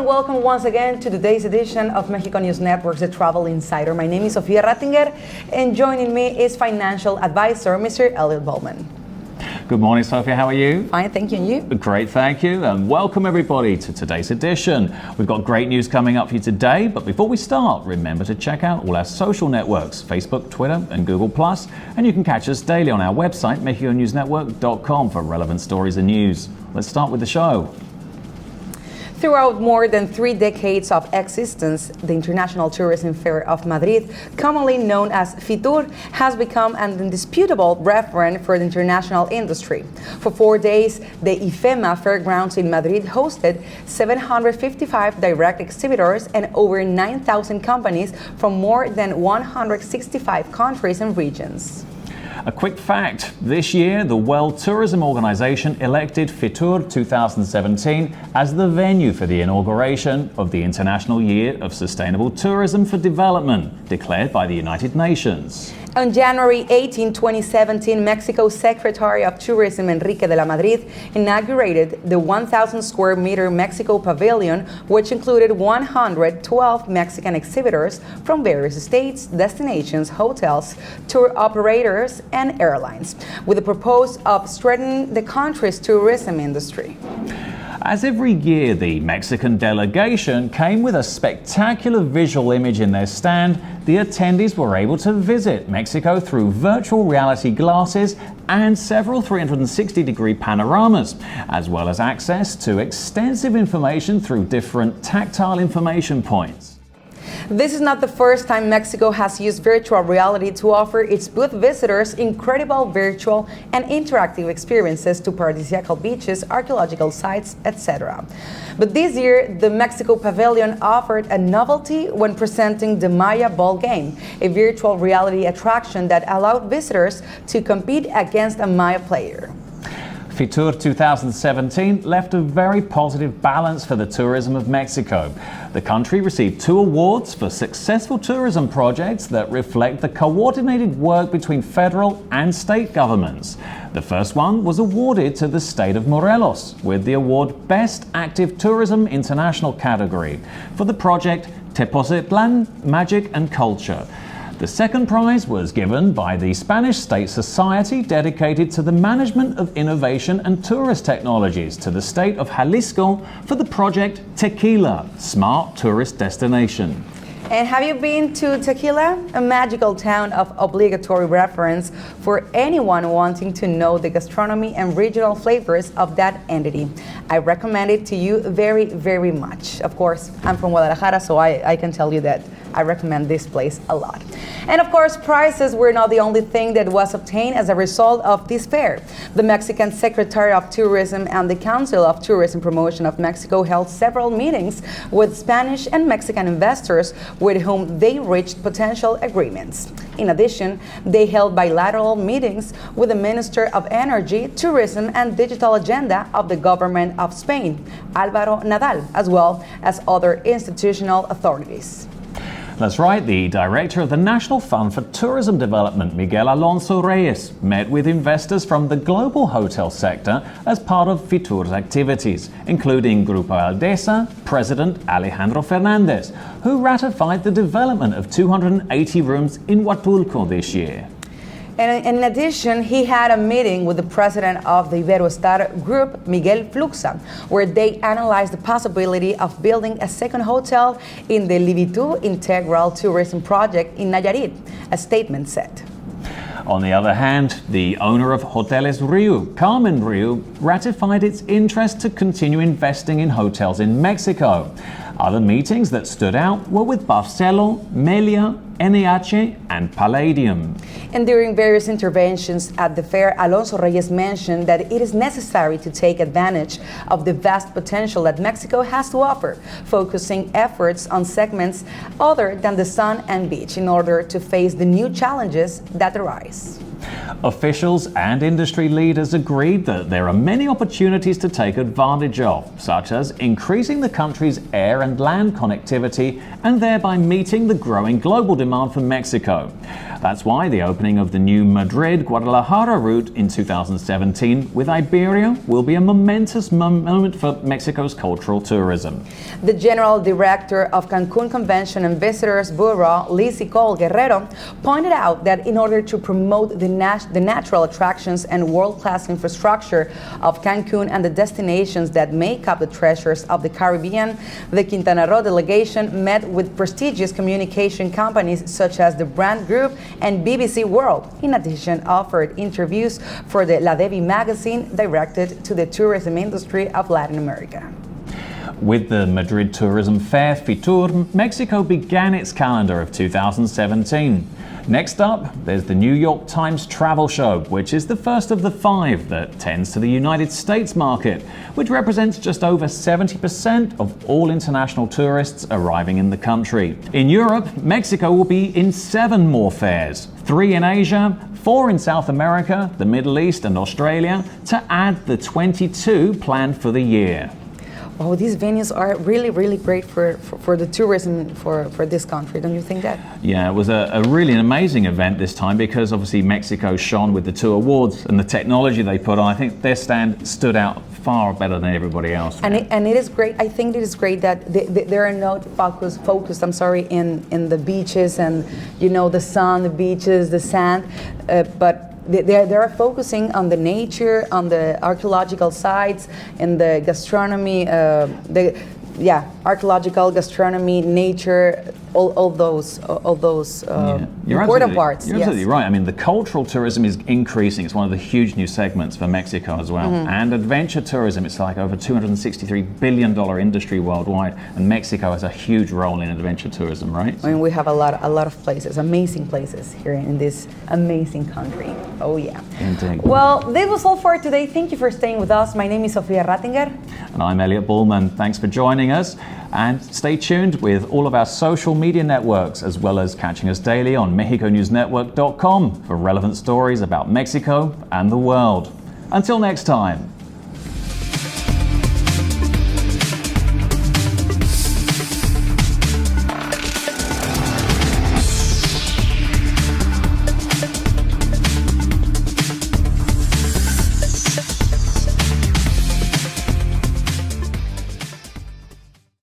welcome once again to today's edition of Mexico News Network's The Travel Insider. My name is Sofia Rattinger, and joining me is financial advisor, Mr. Elliot Bullman. Good morning, Sofia. How are you? Fine, thank you. And you? Great, thank you. And welcome, everybody, to today's edition. We've got great news coming up for you today. But before we start, remember to check out all our social networks, Facebook, Twitter, and Google+. And you can catch us daily on our website, MexicoNewsNetwork.com, for relevant stories and news. Let's start with the show. Throughout more than 3 decades of existence, the International Tourism Fair of Madrid, commonly known as Fitur, has become an indisputable reference for the international industry. For 4 days, the IFEMA Fairgrounds in Madrid hosted 755 direct exhibitors and over 9,000 companies from more than 165 countries and regions. A quick fact, this year the World Tourism Organization elected Fitur 2017 as the venue for the inauguration of the International Year of Sustainable Tourism for Development, declared by the United Nations. On January 18, 2017, Mexico's Secretary of Tourism, Enrique de la Madrid, inaugurated the 1,000 square meter Mexico Pavilion, which included 112 Mexican exhibitors from various states, destinations, hotels, tour operators, and airlines, with the purpose of strengthening the country's tourism industry. As every year, the Mexican delegation came with a spectacular visual image in their stand. The attendees were able to visit Mexico through virtual reality glasses and several 360-degree panoramas, as well as access to extensive information through different tactile information points. This is not the first time Mexico has used virtual reality to offer its booth visitors incredible virtual and interactive experiences to paradisiacal beaches, archaeological sites, etc. But this year, the Mexico Pavilion offered a novelty when presenting the Maya Ball Game, a virtual reality attraction that allowed visitors to compete against a Maya player. Fitur 2017 left a very positive balance for the tourism of Mexico. The country received 2 awards for successful tourism projects that reflect the coordinated work between federal and state governments. The first one was awarded to the state of Morelos with the award Best Active Tourism International category for the project Tepoztlán Magic and Culture. The second prize was given by the Spanish State Society dedicated to the management of innovation and tourist technologies to the state of Jalisco for the project Tequila, Smart Tourist Destination. And have you been to Tequila? A magical town of obligatory reference for anyone wanting to know the gastronomy and regional flavors of that entity. I recommend it to you very, very much. Of course, I'm from Guadalajara, so I can tell you that I recommend this place a lot. And of course, prizes were not the only thing that was obtained as a result of this fair. The Mexican Secretary of Tourism and the Council of Tourism Promotion of Mexico held several meetings with Spanish and Mexican investors with whom they reached potential agreements. In addition, they held bilateral meetings with the Minister of Energy, Tourism and Digital Agenda of the Government of Spain, Álvaro Nadal, as well as other institutional authorities. That's right, the director of the National Fund for Tourism Development, Miguel Alonso Reyes, met with investors from the global hotel sector as part of Fitur's activities, including Grupo Aldesa President Alejandro Fernández, who ratified the development of 280 rooms in Huatulco this year. And in addition, he had a meeting with the president of the Iberostar Group, Miguel Fluxa, where they analyzed the possibility of building a second hotel in the Livitu Integral Tourism Project in Nayarit, a statement said. On the other hand, the owner of Hoteles Rio, Carmen Rio, ratified its interest to continue investing in hotels in Mexico. Other meetings that stood out were with Barcelo, Melia, NEH, and Palladium. And during various interventions at the fair, Alonso Reyes mentioned that it is necessary to take advantage of the vast potential that Mexico has to offer, focusing efforts on segments other than the sun and beach in order to face the new challenges that arise. Officials and industry leaders agreed that there are many opportunities to take advantage of, such as increasing the country's air and land connectivity and thereby meeting the growing global demand for Mexico. That's why the opening of the new Madrid-Guadalajara route in 2017 with Iberia will be a momentous moment for Mexico's cultural tourism. The General Director of Cancun Convention and Visitors Bureau, Lizzie Cole Guerrero, pointed out that in order to promote the natural attractions and world-class infrastructure of Cancun and the destinations that make up the treasures of the Caribbean, the Quintana Roo delegation met with prestigious communication companies such as the Brand Group and BBC World. In addition, offered interviews for the La Devi magazine directed to the tourism industry of Latin America. With the Madrid Tourism Fair, Fitur, Mexico began its calendar of 2017. Next up, there's the New York Times Travel Show, which is the first of the 5 that tends to the United States market, which represents just over 70% of all international tourists arriving in the country. In Europe, Mexico will be in 7 more fairs, 3 in Asia, 4 in South America, the Middle East and Australia, to add the 22 planned for the year. Oh, these venues are really, really great for the tourism for this country, don't you think that? Yeah, it was a really amazing event this time because obviously Mexico shone with the 2 awards and the technology they put on. I think their stand stood out far better than everybody else. And it is great. I think it is great that they are not focused. I'm sorry, in the beaches and the sun, the beaches, the sand, but they are focusing on the nature, on the archaeological sites, and the gastronomy, archaeological gastronomy, nature, all those important parts. You're absolutely right. I mean, the cultural tourism is increasing. It's one of the huge new segments for Mexico as well. Mm-hmm. And adventure tourism, it's like over $263 billion industry worldwide. And Mexico has a huge role in adventure tourism, right? I mean, we have a lot of places, amazing places here in this amazing country. Oh yeah. Indeed. Well, that was all for today. Thank you for staying with us. My name is Sofia Rattinger. And I'm Elliot Bullman. Thanks for joining us. And stay tuned with all of our social media networks, as well as catching us daily on MexicoNewsNetwork.com for relevant stories about Mexico and the world. Until next time.